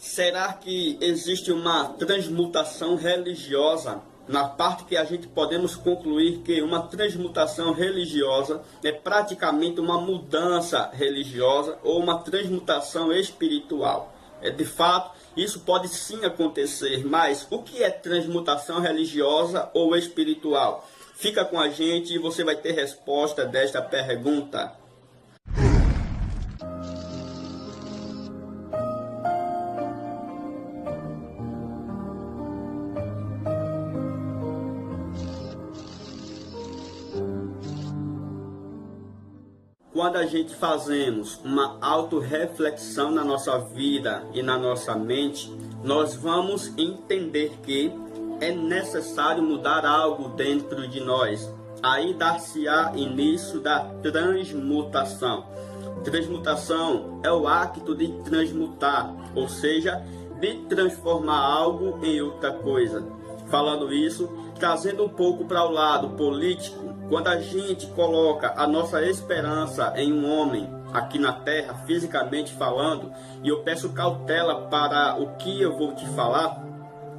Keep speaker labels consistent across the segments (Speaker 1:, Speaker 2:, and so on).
Speaker 1: Será que existe uma transmutação religiosa? Na parte que a gente podemos concluir que uma transmutação religiosa é praticamente uma mudança religiosa ou uma transmutação espiritual. De fato, isso pode sim acontecer, mas o que é transmutação religiosa ou espiritual? Fica com a gente e você vai ter resposta desta pergunta. Quando a gente fazemos uma autorreflexão na nossa vida e na nossa mente, nós vamos entender que é necessário mudar algo dentro de nós. Aí dar-se-á início da transmutação. Transmutação é o acto de transmutar, ou seja, de transformar algo em outra coisa. Falando isso, trazendo um pouco para o lado político, quando a gente coloca a nossa esperança em um homem aqui na Terra, fisicamente falando, e eu peço cautela para o que eu vou te falar,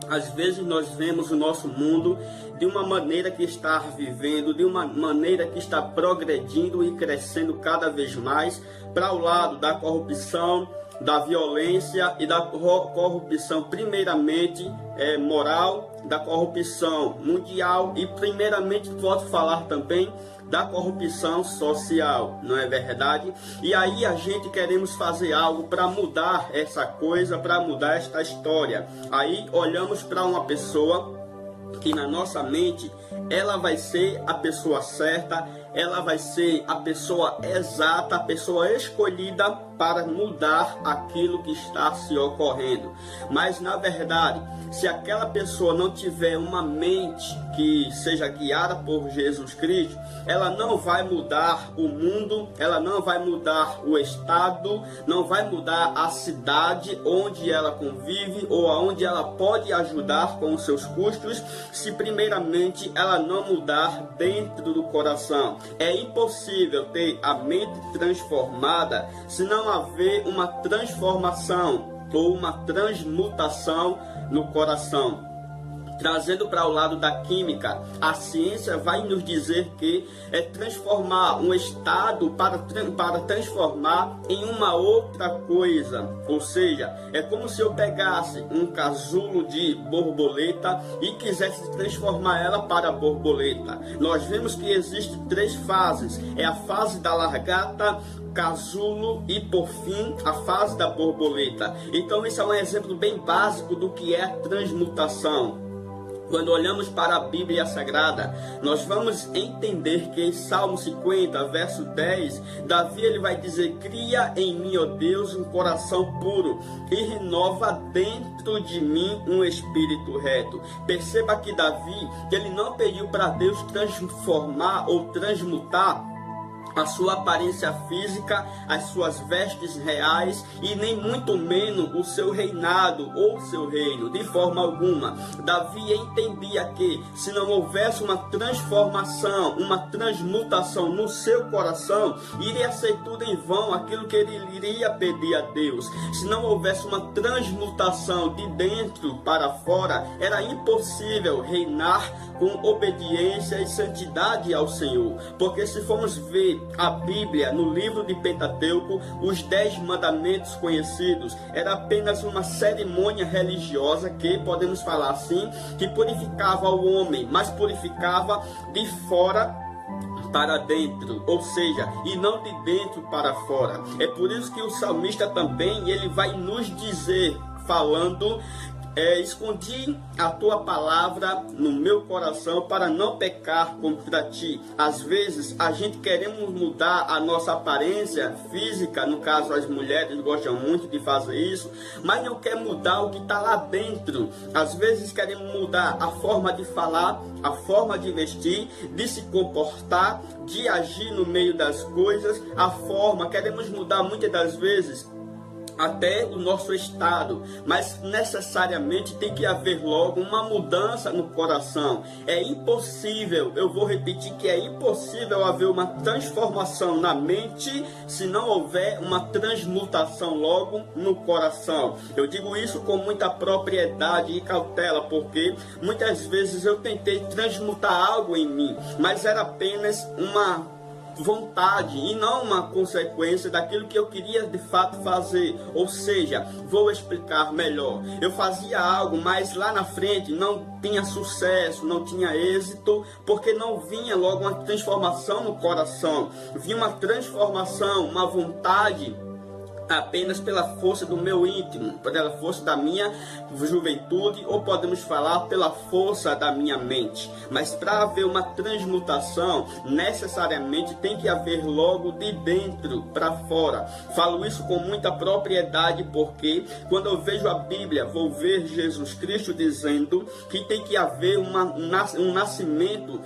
Speaker 1: às vezes nós vemos o nosso mundo de uma maneira que está vivendo, de uma maneira que está progredindo e crescendo cada vez mais para o lado da corrupção, da violência e da corrupção primeiramente moral, da corrupção mundial e primeiramente posso falar também da corrupção social, não é verdade? E aí a gente queremos fazer algo para mudar essa coisa, para mudar esta história. Aí olhamos para uma pessoa que na nossa mente ela vai ser a pessoa certa, ela vai ser a pessoa exata, a pessoa escolhida para mudar aquilo que está se ocorrendo. Mas na verdade, se aquela pessoa não tiver uma mente que seja guiada por Jesus Cristo, ela não vai mudar o mundo, ela não vai mudar o estado, não vai mudar a cidade onde ela convive ou aonde ela pode ajudar com os seus custos, se primeiramente ela não mudar dentro do coração. É impossível ter a mente transformada se não haver uma transformação ou uma transmutação no coração. Trazendo para o lado da química, a ciência vai nos dizer que é transformar um estado para transformar em uma outra coisa. Ou seja, é como se eu pegasse um casulo de borboleta e quisesse transformar ela para borboleta. Nós vemos que existem 3 fases. É a fase da largata, casulo e por fim a fase da borboleta. Então isso é um exemplo bem básico do que é a transmutação. Quando olhamos para a Bíblia Sagrada, nós vamos entender que em Salmo 50, verso 10, Davi ele vai dizer: cria em mim, ó Deus, um coração puro e renova dentro de mim um espírito reto. Perceba que Davi, ele não pediu para Deus transformar ou transmutar a sua aparência física, as suas vestes reais e nem muito menos o seu reinado ou seu reino, de forma alguma. Davi entendia que se não houvesse uma transformação, uma transmutação no seu coração, iria ser tudo em vão aquilo que ele iria pedir a Deus. Se não houvesse uma transmutação de dentro para fora, era impossível reinar com obediência e santidade ao Senhor. Porque se formos ver a Bíblia, no livro de Pentateuco, os 10 mandamentos conhecidos, era apenas uma cerimônia religiosa que, podemos falar assim, que purificava o homem, mas purificava de fora para dentro, ou seja, e não de dentro para fora. É por isso que o salmista também, ele vai nos dizer, falando: escondi a tua palavra no meu coração para não pecar contra ti. Às vezes a gente queremos mudar a nossa aparência física, no caso as mulheres gostam muito de fazer isso, mas não quer mudar o que está lá dentro. Às vezes queremos mudar a forma de falar, a forma de vestir, de se comportar, de agir no meio das coisas, a forma, queremos mudar muitas das vezes até o nosso estado, mas necessariamente tem que haver logo uma mudança no coração. É impossível, eu vou repetir que é impossível haver uma transformação na mente se não houver uma transmutação logo no coração. Eu digo isso com muita propriedade e cautela, porque muitas vezes eu tentei transmutar algo em mim, mas era apenas uma vontade e não uma consequência daquilo que eu queria de fato fazer. Ou seja, vou explicar melhor. Eu fazia algo, mas lá na frente não tinha sucesso, não tinha êxito, porque não vinha logo uma transformação no coração. Vinha uma transformação, uma vontade apenas pela força do meu íntimo, pela força da minha juventude, ou podemos falar pela força da minha mente. Mas para haver uma transmutação, necessariamente tem que haver logo de dentro para fora. Falo isso com muita propriedade, porque quando eu vejo a Bíblia, vou ver Jesus Cristo dizendo que tem que haver um nascimento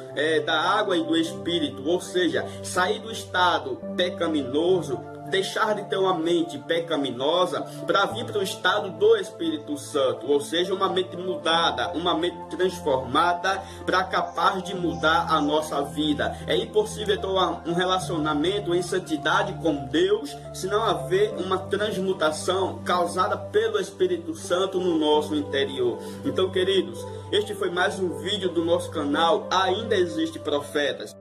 Speaker 1: da água e do Espírito, ou seja, sair do estado pecaminoso, deixar de ter uma mente pecaminosa para vir para o estado do Espírito Santo, ou seja, uma mente mudada, uma mente transformada para capaz de mudar a nossa vida. É impossível ter um relacionamento em santidade com Deus se não haver uma transmutação causada pelo Espírito Santo no nosso interior. Então, queridos, este foi mais um vídeo do nosso canal Ainda Existe Profetas.